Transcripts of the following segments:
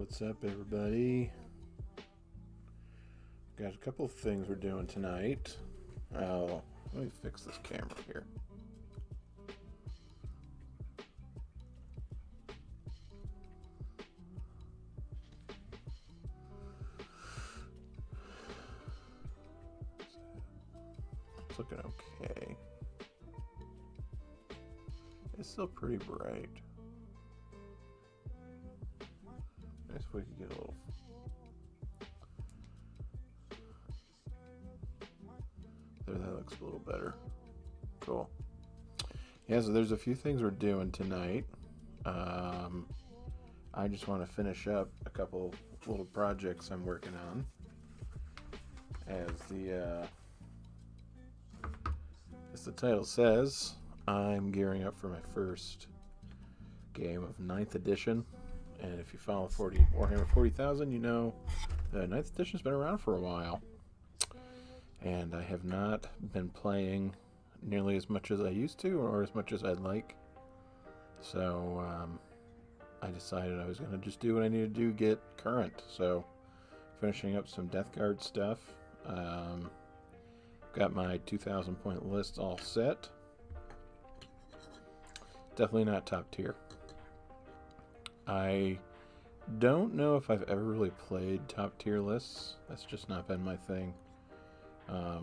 What's up, everybody? Got a couple of things we're doing tonight. Let me fix this camera here. It's looking okay. It's still pretty bright. Nice if we could get a little. There, that looks a little better. Cool. Yeah, so there's a few things we're doing tonight. I just want to finish up a couple little projects I'm working on. As the title says, I'm gearing up for my first game of 9th edition. And if you follow Warhammer 40,000, you know the 9th edition's been around for a while. And I have not been playing nearly as much as I used to, or as much as I'd like. So I decided I was going to just do what I needed to do, get current. So finishing up some Death Guard stuff. Got my 2,000 point list all set. Definitely not top tier. I don't know if I've ever really played top tier lists. That's just not been my thing. I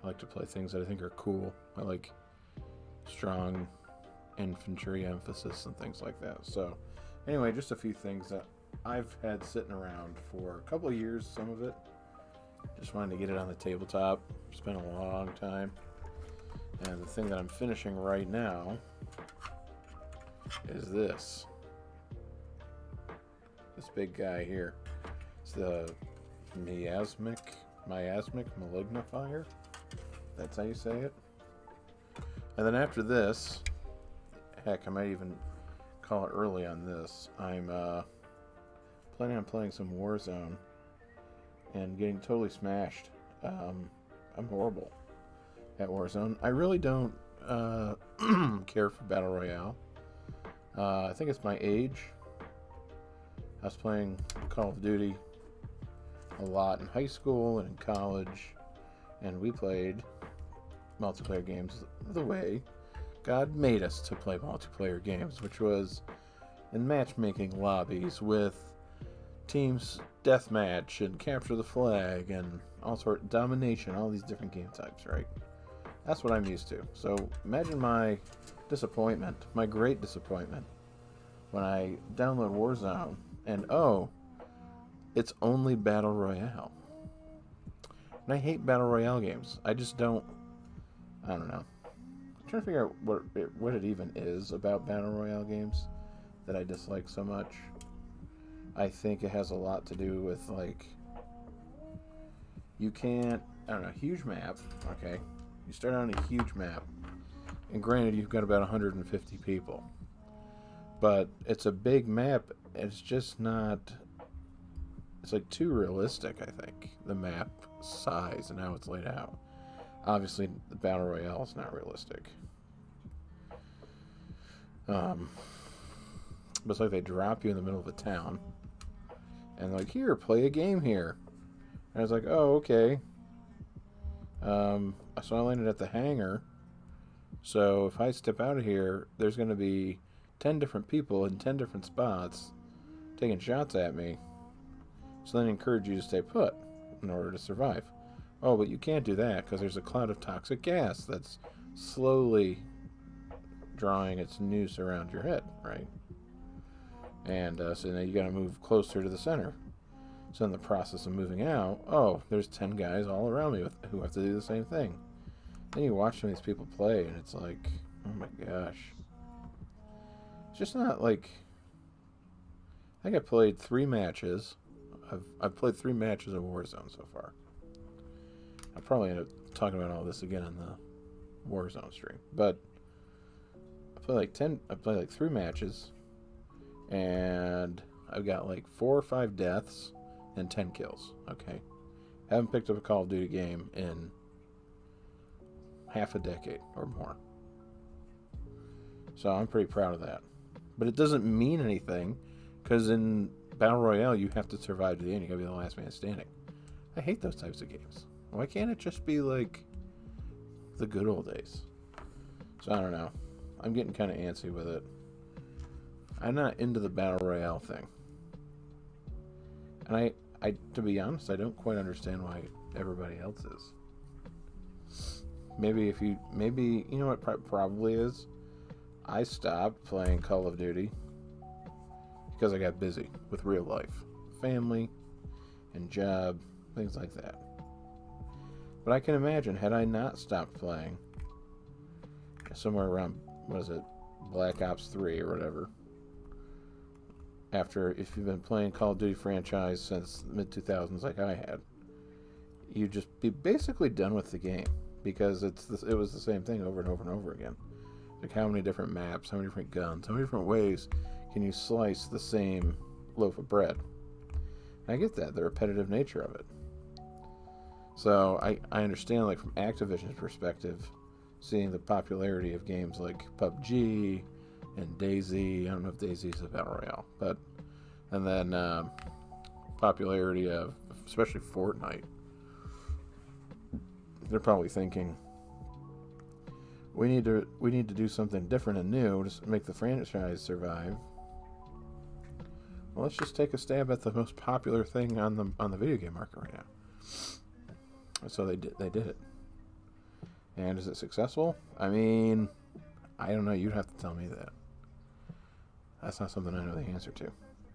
like to play things that I think are cool. I like strong infantry emphasis and things like that. So anyway, just a few things that I've had sitting around for a couple of years, some of it. Just wanted to get it on the tabletop. It's been a long time. And the thing that I'm finishing right now is this big guy here. It's the Miasmic Malignifier. That's how you say it. And then after this, heck, I might even call it early on this. I'm planning on playing some Warzone and getting totally smashed. I'm horrible at Warzone. I really don't care for Battle Royale. I think it's my age. I was playing Call of Duty a lot in high school and in college, and we played multiplayer games the way God made us to play multiplayer games, which was in matchmaking lobbies with teams deathmatch and capture the flag and all sort of domination, all these different game types, right? That's what I'm used to. So imagine my disappointment, my great disappointment, when I download Warzone and it's only Battle Royale. And I hate Battle Royale games. I just don't, I don't know. I'm trying to figure out what it even is about Battle Royale games that I dislike so much. I think it has a lot to do with, like, you can't, I don't know, huge map, okay? You start on a huge map, and granted, you've got about 150 people. But it's a big map, it's just not, it's like too realistic, I think, the map size and how it's laid out. Obviously, the Battle Royale is not realistic. But it's like they drop you in the middle of a town, and they're like, here, play a game here. And I was like, oh, okay. So I landed at the hangar. So if I step out of here, there's going to be 10 different people in 10 different spots taking shots at me. So then I encourage you to stay put in order to survive. Oh, but you can't do that because there's a cloud of toxic gas that's slowly drawing its noose around your head, right? And so now you got to move closer to the center. So in the process of moving out, there's 10 guys all around me who have to do the same thing. Then you watch some of these people play, and it's like, oh my gosh. It's just not like, I think I played 3 matches. I've played 3 matches of Warzone so far. I'll probably end up talking about all this again in the Warzone stream. But I played like 3 matches, and I've got like 4 or 5 deaths and 10 kills. Okay. Haven't picked up a Call of Duty game in half a decade or more. So I'm pretty proud of that. But it doesn't mean anything Because in Battle Royale, you have to survive to the end. You gotta be the last man standing. I hate those types of games. Why can't it just be like the good old days? So I don't know. I'm getting kind of antsy with it. I'm not into the Battle Royale thing. And I, to be honest, I don't quite understand why everybody else is. Maybe you know what probably is? I stopped playing Call of Duty because I got busy with real life. Family and job, things like that. But I can imagine, had I not stopped playing, somewhere around, what is it, Black Ops 3 or whatever, after, if you've been playing Call of Duty franchise since the mid-2000s like I had, you'd just be basically done with the game, because it was the same thing over and over and over again. Like, how many different maps, how many different guns, how many different ways can you slice the same loaf of bread? And I get that, the repetitive nature of it. So I understand, like, from Activision's perspective, seeing the popularity of games like PUBG and DayZ. I don't know if DayZ is a battle royale, but and then popularity of especially Fortnite. They're probably thinking, we need to do something different and new to make the franchise survive. Well, let's just take a stab at the most popular thing on the video game market right now. So they did it. And is it successful? I mean, I don't know. You'd have to tell me that. That's not something I know the answer to.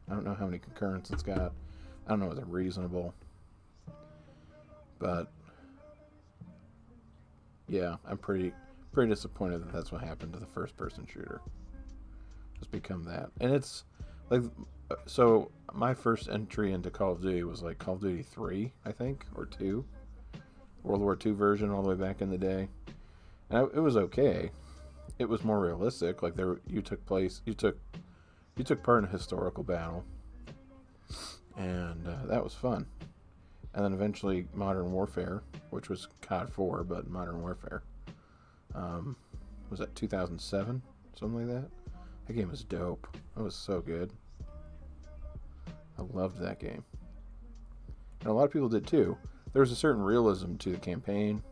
I don't know how many concurrents it's got. I don't know if it's reasonable. But yeah, I'm pretty disappointed that that's what happened to the first-person shooter. It's become that, and it's like, so my first entry into Call of Duty was like Call of Duty 3, I think, or 2. World War II version all the way back in the day. And it was okay. It was more realistic. Like, you took part in a historical battle, and that was fun. And then eventually Modern Warfare, which was COD 4, but Modern Warfare. Was that 2007? Something like that? That game was dope. It was so good. I loved that game. And a lot of people did too. There was a certain realism to the campaign,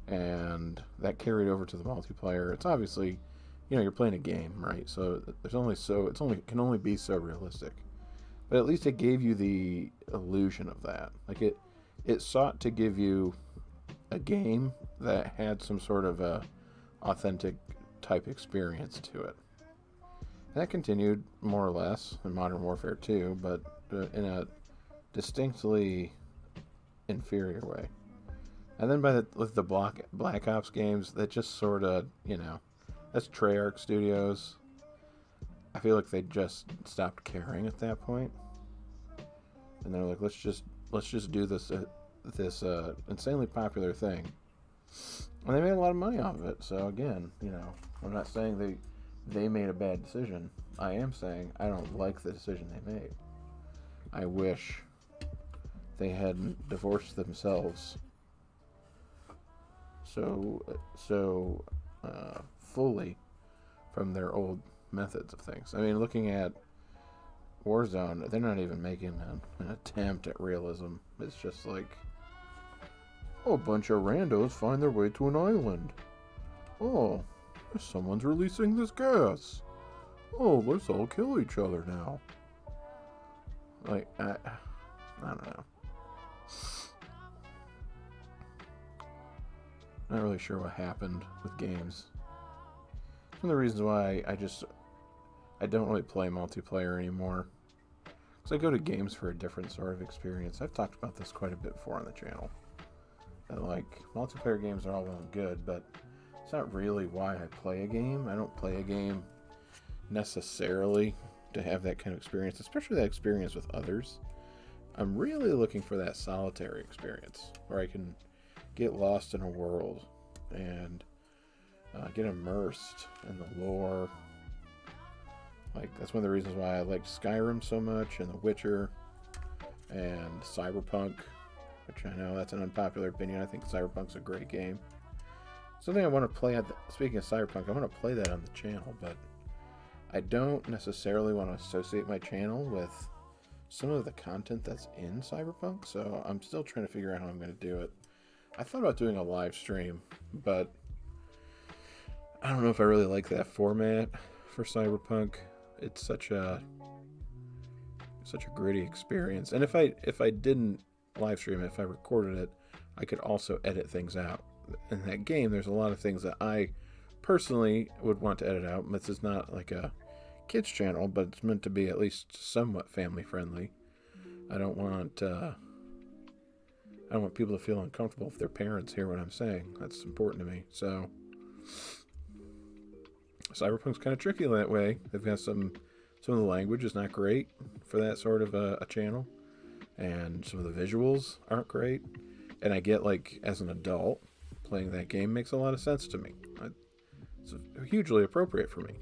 and that carried over to the multiplayer. It's obviously, you're playing a game, right? So it can only be so realistic. But at least it gave you the illusion of that. Like, it sought to give you a game that had some sort of a authentic type experience to it. And that continued more or less in Modern Warfare 2, but in a distinctly inferior way. And then with the Black Ops games, that just sort of, that's Treyarch Studios. I feel like they just stopped caring at that point, and they're like, let's just do this insanely popular thing, and they made a lot of money off of it. So again, I'm not saying they made a bad decision. I am saying I don't like the decision they made. I wish they hadn't divorced themselves so fully from their old methods of things. I mean, looking at Warzone, they're not even making an attempt at realism. It's just like, a bunch of randos find their way to an island. Oh, someone's releasing this gas. Oh, let's all kill each other now. Like, I don't know. Not really sure what happened with games. One of the reasons why I don't really play multiplayer anymore, because I go to games for a different sort of experience. I've talked about this quite a bit before on the channel. That, like, multiplayer games are all well and good, but it's not really why I play a game. I don't play a game necessarily to have that kind of experience, especially that experience with others. I'm really looking for that solitary experience where I can get lost in a world and get immersed in the lore. Like, that's one of the reasons why I liked Skyrim so much, and The Witcher, and Cyberpunk, which I know that's an unpopular opinion. I think Cyberpunk's a great game. Something I want to play speaking of Cyberpunk, I want to play that on the channel, but I don't necessarily want to associate my channel with some of the content that's in Cyberpunk, so I'm still trying to figure out how I'm going to do it. I thought about doing a live stream, but I don't know if I really like that format for Cyberpunk. It's such a gritty experience. And if I didn't live stream it, if I recorded it, I could also edit things out. In that game, there's a lot of things that I personally would want to edit out. This is not like a kids channel, but it's meant to be at least somewhat family friendly. I don't want people to feel uncomfortable if their parents hear what I'm saying. That's important to me. So Cyberpunk's kind of tricky that way. They've got some of the language is not great for that sort of a channel, and some of the visuals aren't great. And I get, like, as an adult, playing that game makes a lot of sense to me. It's hugely appropriate for me.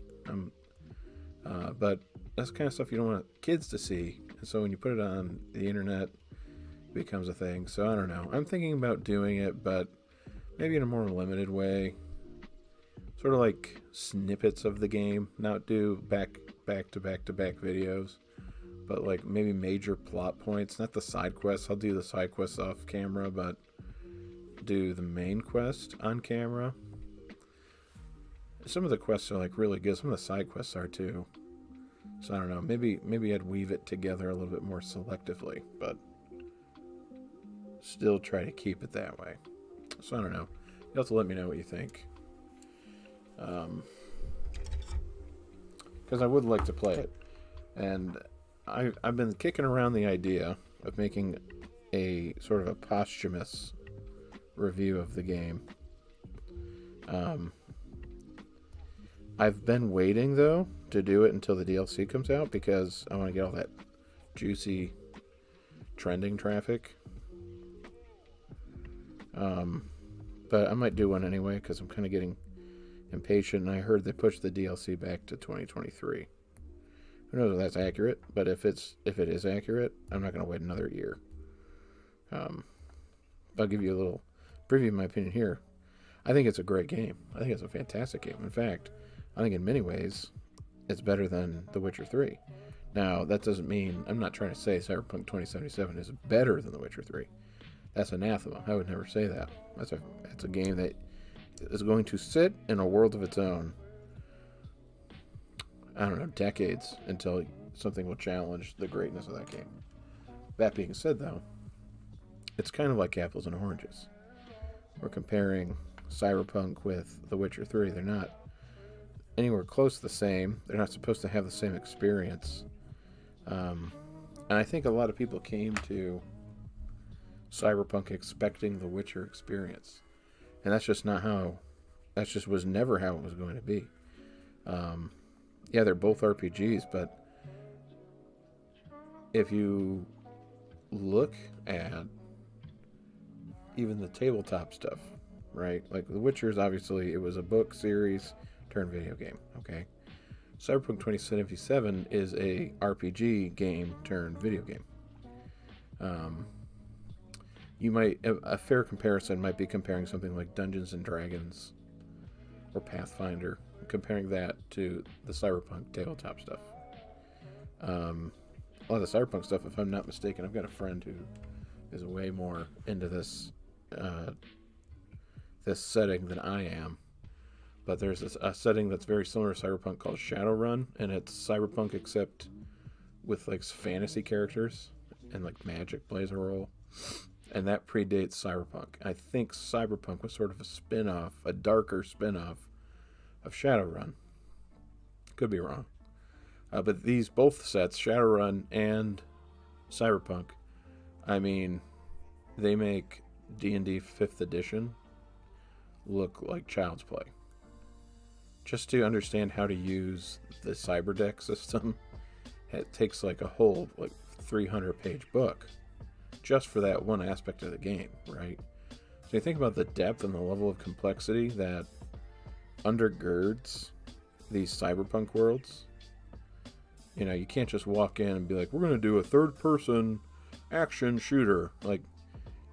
But that's the kind of stuff you don't want kids to see. And so when you put it on the internet, it becomes a thing. So I don't know. I'm thinking about doing it, but maybe in a more limited way. Sort of like snippets of the game. Not do back-to-back videos. But like maybe major plot points. Not the side quests. I'll do the side quests off camera, but do the main quest on camera. Some of the quests are like really good. Some of the side quests are too. So I don't know. Maybe I'd weave it together a little bit more selectively, but still try to keep it that way. So I don't know. You'll have to let me know what you think. Because I would like to play it. And I've been kicking around the idea of making a sort of a posthumous review of the game. I've been waiting, though, to do it until the DLC comes out, because I want to get all that juicy trending traffic. But I might do one anyway, because I'm kind of getting impatient, and I heard they pushed the DLC back to 2023. Who knows if that's accurate, but if it is accurate, I'm not going to wait another year. I'll give you a little preview of my opinion here. I think it's a great game. I think it's a fantastic game. In fact, I think in many ways, it's better than The Witcher 3. Now, that doesn't mean, I'm not trying to say Cyberpunk 2077 is better than The Witcher 3. That's anathema. I would never say that. It's a game that is going to sit in a world of its own. I don't know, decades until something will challenge the greatness of that game. That being said, though, it's kind of like apples and oranges. We're comparing Cyberpunk with The Witcher 3. They're not anywhere close to the same. They're not supposed to have the same experience. And I think a lot of people came to Cyberpunk expecting the Witcher experience. And that's just not how... That just was never how it was going to be. Yeah, they're both RPGs, but if you look at even the tabletop stuff, right? Like The Witcher is obviously, it was a book series turned video game, okay? Cyberpunk 2077 is a RPG game turned video game. A fair comparison might be comparing something like Dungeons and Dragons or Pathfinder, comparing that to the Cyberpunk tabletop stuff. A lot of the Cyberpunk stuff, if I'm not mistaken, I've got a friend who is way more into this setting than I am. But there's a setting that's very similar to Cyberpunk called Shadowrun, and it's Cyberpunk except with like fantasy characters, and like magic plays a role. And that predates Cyberpunk. I think Cyberpunk was sort of a spin-off, a darker spin-off of Shadowrun. Could be wrong. But these both sets, Shadowrun and Cyberpunk, I mean, they make D&D 5th edition look like child's play. Just to understand how to use the Cyberdeck system, it takes like a whole 300-page book just for that one aspect of the game, right? So you think about the depth and the level of complexity that undergirds these Cyberpunk worlds. You know, you can't just walk in and be like, we're going to do a third-person action shooter. Like,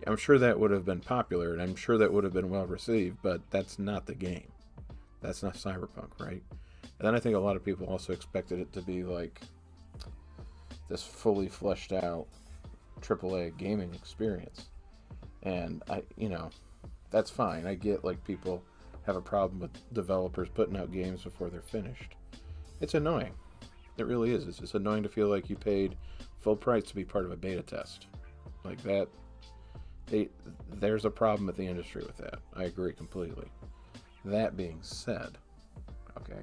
I'm sure that would have been popular, and I'm sure that would have been well received, but that's not the game. That's not Cyberpunk, right? And then I think a lot of people also expected it to be like this fully fleshed out AAA gaming experience. And that's fine. I get like people have a problem with developers putting out games before they're finished. It's annoying. It really is. It's just annoying to feel like you paid full price to be part of a beta test. Like that, there's a problem with the industry with that. I agree completely. That being said, okay,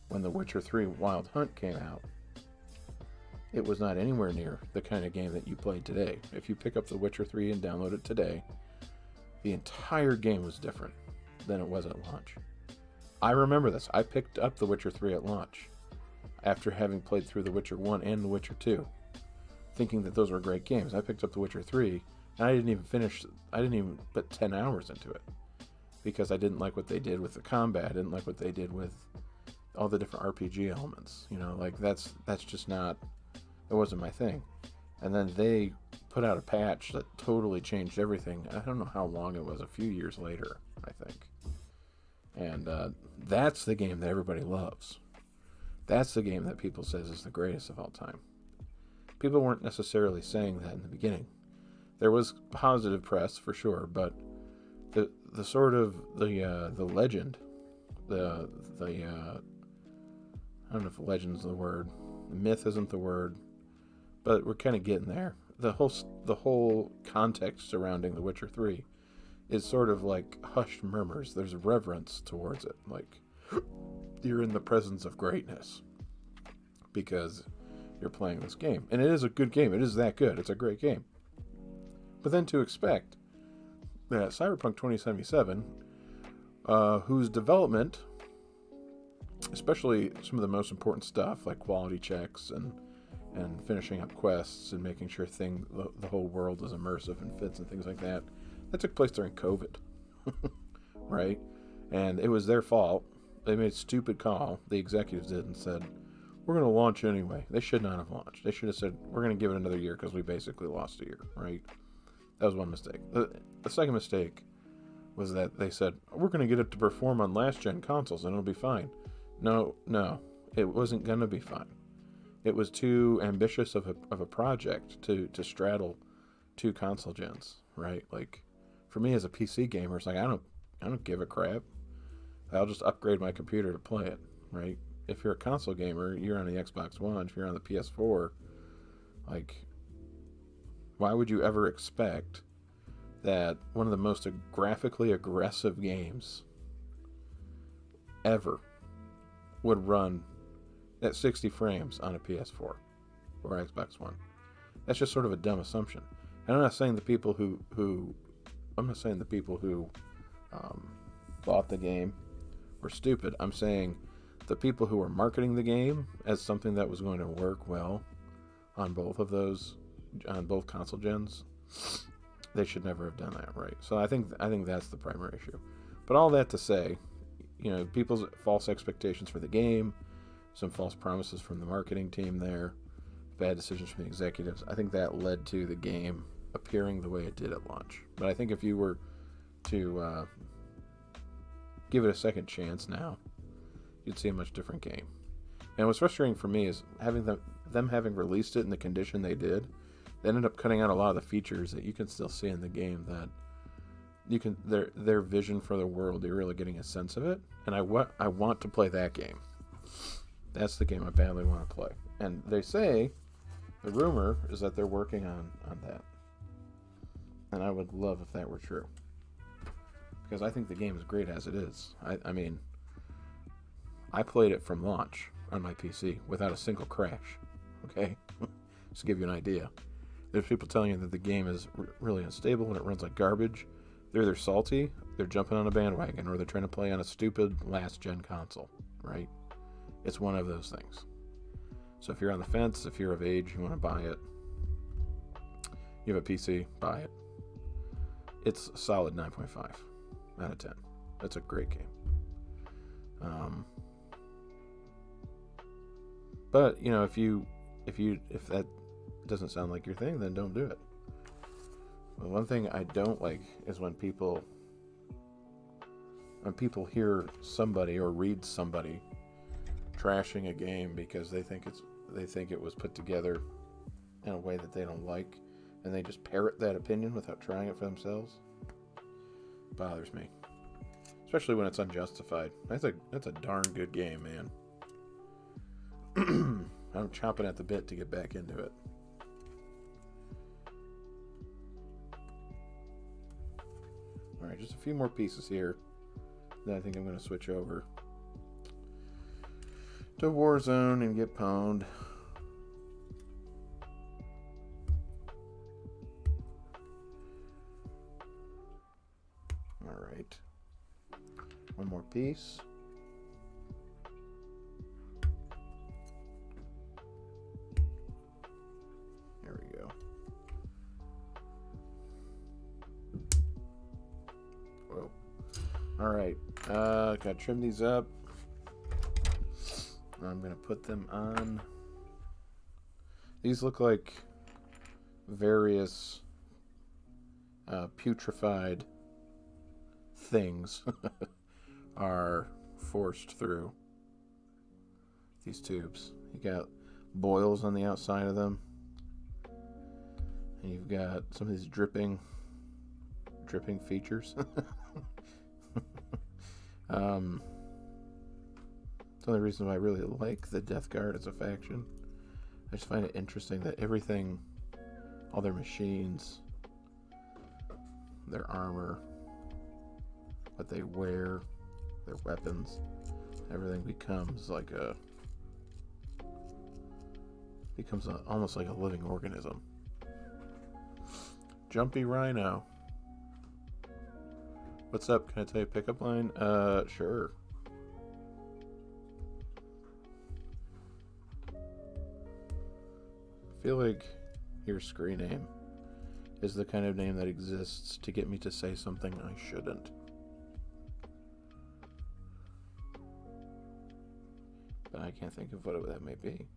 when The Witcher 3 Wild Hunt came out, it was not anywhere near the kind of game that you played today. If you pick up The Witcher 3 and download it today, the entire game was different than it was at launch. I remember this. I picked up The Witcher 3 at launch after having played through The Witcher 1 and The Witcher 2, thinking that those were great games. I picked up The Witcher 3, and I didn't even put 10 hours into it because I didn't like what they did with the combat. I didn't like what they did with all the different RPG elements. Like that's just not, it wasn't my thing. And then they put out a patch that totally changed everything. I don't know how long it was, a few years later, I think. And that's the game that everybody loves. That's the game that people says is the greatest of all time. People weren't necessarily saying that in the beginning. There was positive press for sure, but the sort of the legend, the I don't know if legend's the word, myth isn't the word, but we're kind of getting there. The whole context surrounding The Witcher 3 is sort of like hushed murmurs. There's reverence towards it, like you're in the presence of greatness because you're playing this game. And it is a good game. It is that good. It's a great game. But then to expect that Cyberpunk 2077, whose development, especially some of the most important stuff like quality checks and finishing up quests and making sure the whole world is immersive and fits and things like that took place during COVID, right? And it was their fault. They made a stupid call, the executives did, and said, we're going to launch anyway. They should not have launched. They should have said, we're going to give it another year because we basically lost a year, right? That was one mistake. The second mistake was that they said, we're going to get it to perform on last-gen consoles and it'll be fine. No, it wasn't going to be fine. It was too ambitious of a project to straddle two console gens, right? Like, for me as a PC gamer, it's like, I don't give a crap. I'll just upgrade my computer to play it, right? If you're a console gamer, you're on the Xbox One, if you're on the PS4, like, why would you ever expect that one of the most graphically aggressive games ever would run at 60 frames on a PS4 or Xbox One? That's just sort of a dumb assumption. And I'm not saying the people who bought the game were stupid. I'm saying the people who were marketing the game as something that was going to work well on both console gens, they should never have done that, right? So I think that's the primary issue. But all that to say, people's false expectations for the game, some false promises from the marketing team there, bad decisions from the executives, I think that led to the game appearing the way it did at launch. But I think if you were to give it a second chance now, you'd see a much different game. And what's frustrating for me is them having released it in the condition they did, they ended up cutting out a lot of the features that you can still see in the game, that you can their vision for the world, you're really getting a sense of it. And I want to play that game. That's the game I badly want to play. And they say, the rumor is that they're working on that. And I would love if that were true, because I think the game is great as it is. I mean, I played it from launch on my PC without a single crash. Okay? Just to give you an idea. There's people telling you that the game is really unstable and it runs like garbage. They're either salty, they're jumping on a bandwagon, or they're trying to play on a stupid last-gen console, right? It's one of those things. So if you're on the fence, if you're of age, you want to buy it, you have a PC, buy it. It's a solid 9.5 out of 10. It's a great game. But if that doesn't sound like your thing, then don't do it. But one thing I don't like is when people when people hear somebody or read somebody trashing a game because they think it was put together in a way that they don't like, and they just parrot that opinion without trying it for themselves, bothers me. Especially when it's unjustified. That's a darn good game, man. I'm chomping at the bit to get back into it. Alright, just a few more pieces here. Then I think I'm going to switch over to Warzone and get pwned. Alright. One more piece. There we go. Whoa. Alright. Gotta trim these up. I'm gonna put them on. These look like various putrefied things are forced through these tubes. You got boils on the outside of them, and you've got some of these dripping features. It's one of the reasons why I really like the Death Guard as a faction. I just find it interesting that everything, all their machines, their armor, what they wear, their weapons, everything becomes almost like a living organism. Jumpy Rhino. What's up? Can I tell you a pickup line? Sure. I feel like your screen name is the kind of name that exists to get me to say something I shouldn't. But I can't think of what that may be.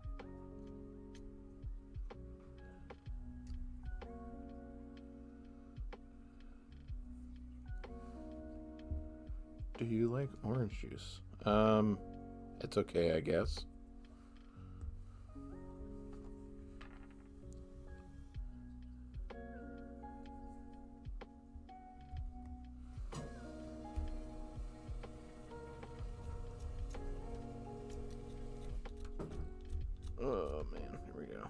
Do you like orange juice? It's okay, I guess. Oh man, here we go.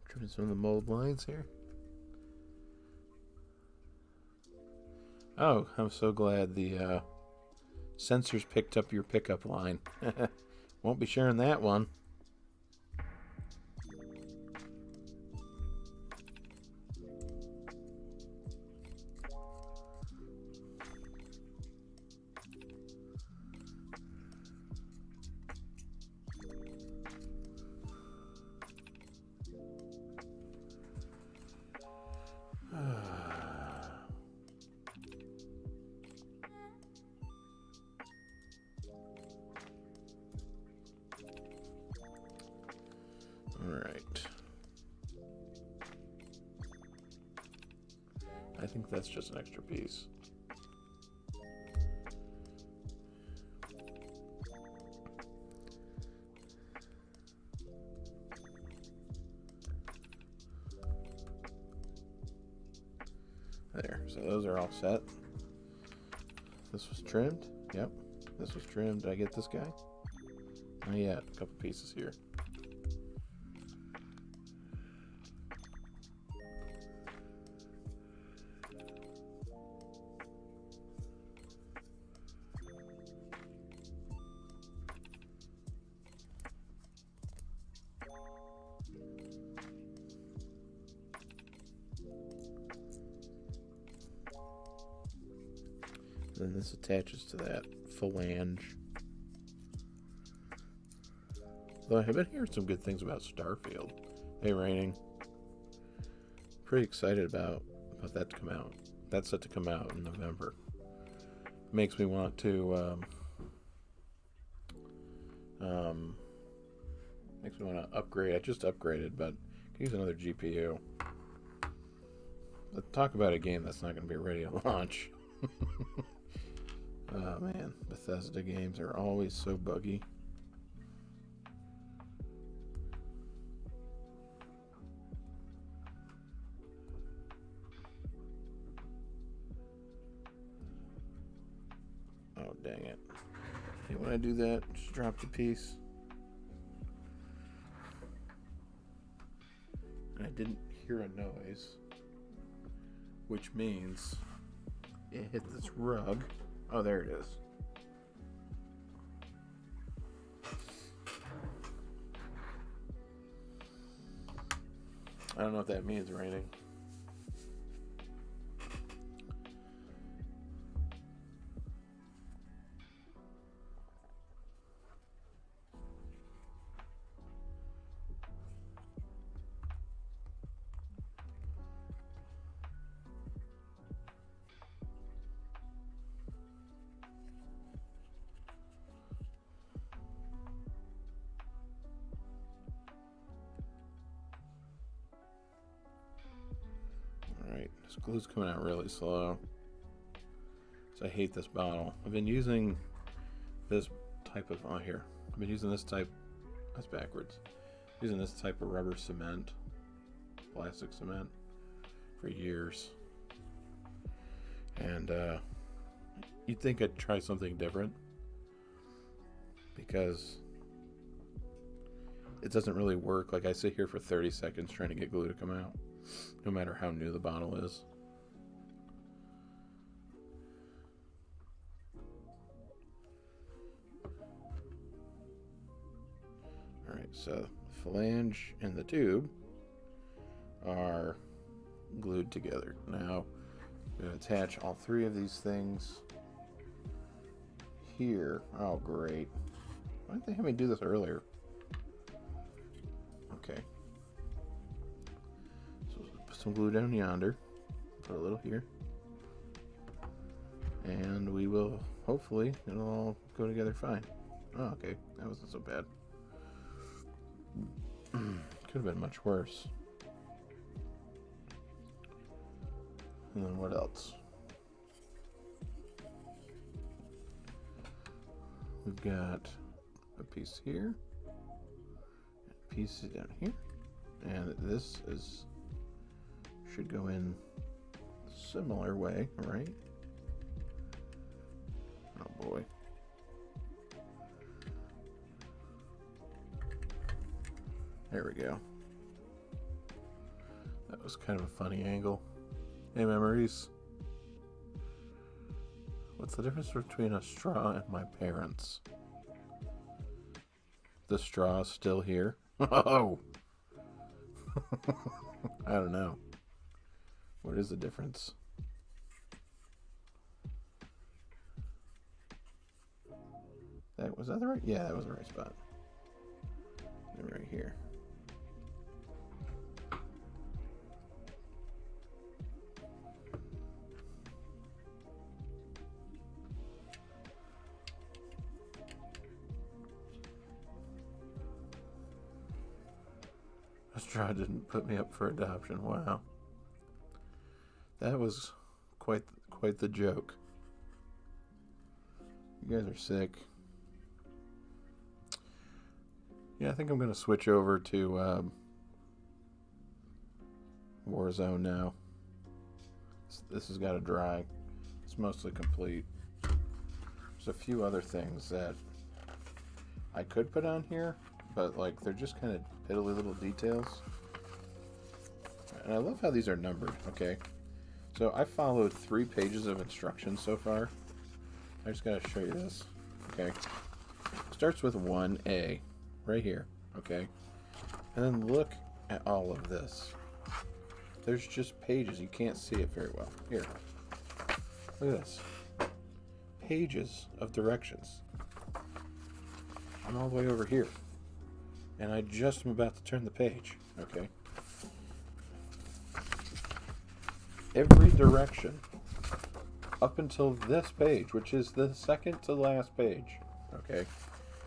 Trimming some of the mold lines here. Oh, I'm so glad the sensors picked up your pickup line. Won't be sharing that one. I think that's just an extra piece. There, so those are all set. This was trimmed. Yep, this was trimmed. Did I get this guy? Not yet. A couple pieces here. Then this attaches to that phalange. Though I've been hearing some good things about Starfield. Hey, Raining. Pretty excited about that to come out. That's set to come out in November. Makes me want to upgrade. I just upgraded, but I could use another GPU. talk about a game that's not going to be ready to launch. Oh man, Bethesda games are always so buggy. Oh dang it. Okay, when I do that, just drop the piece. I didn't hear a noise, which means it hit this rug. Oh, there it is. I don't know what that means or anything. Alright, this glue's coming out really slow. So I hate this bottle. I've been using this type of, oh here, I've been using this type, that's backwards, using this type of rubber cement, plastic cement, for years. And you'd think I'd try something different, because it doesn't really work. Like, I sit here for 30 seconds trying to get glue to come out, no matter how new the bottle is. Alright, so the flange and the tube are glued together. Now, I'm going to attach all three of these things here. Oh, great. Why didn't they have me do this earlier? Okay. So put some glue down yonder. Put a little here. And we will, hopefully, it'll all go together fine. Oh, okay. That wasn't so bad. Could have been much worse. And then what else? We've got a piece here, a piece down here, and this is should go in a similar way, right? Oh boy. There we go. That was kind of a funny angle. Hey, memories. What's the difference between a straw and my parents? The straw is still here. Oh! I don't know. What is the difference? Was that the right? Yeah, that was the right spot. And right here. Straw didn't put me up for adoption. Wow, that was quite the joke. You guys are sick. Yeah, I think I'm gonna switch over to Warzone now. This has got to dry. It's mostly complete. There's a few other things that I could put on here, but like they're just kind of piddly little details. And I love how these are numbered. Okay, so I followed 3 pages of instructions so far. I just gotta show you this. Okay, starts with 1A right here. Okay, and then look at all of this. There's just pages. You can't see it very well. Here, look at this. Pages of directions. I'm all the way over here. And I just am about to turn the page, okay? Every direction up until this page, which is the second to last page, okay,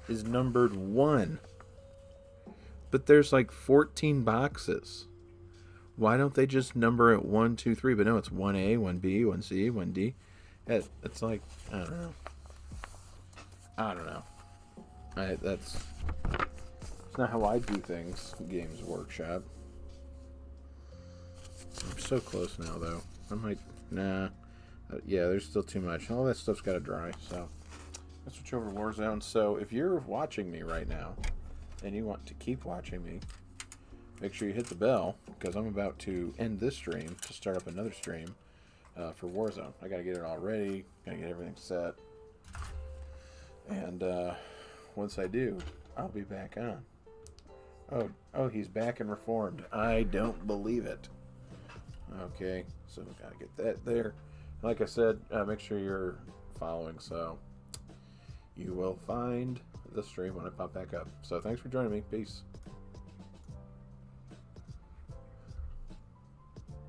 is numbered 1. But there's like 14 boxes. Why don't they just number it 1, 2, 3? But no, it's 1A, 1B, 1C, 1D. It's like, I don't know. That's not how I do things. Games Workshop. I'm so close now, though. I'm like, nah. Yeah, there's still too much. All that stuff's got to dry, so let's switch over to Warzone. So if you're watching me right now and you want to keep watching me, make sure you hit the bell, because I'm about to end this stream to start up another stream for Warzone. I got to get it all ready, got to get everything set, and once I do, I'll be back on. Oh, he's back and reformed. I don't believe it. Okay, so we got to get that there. Like I said, make sure you're following, so you will find the stream when I pop back up. So thanks for joining me. Peace.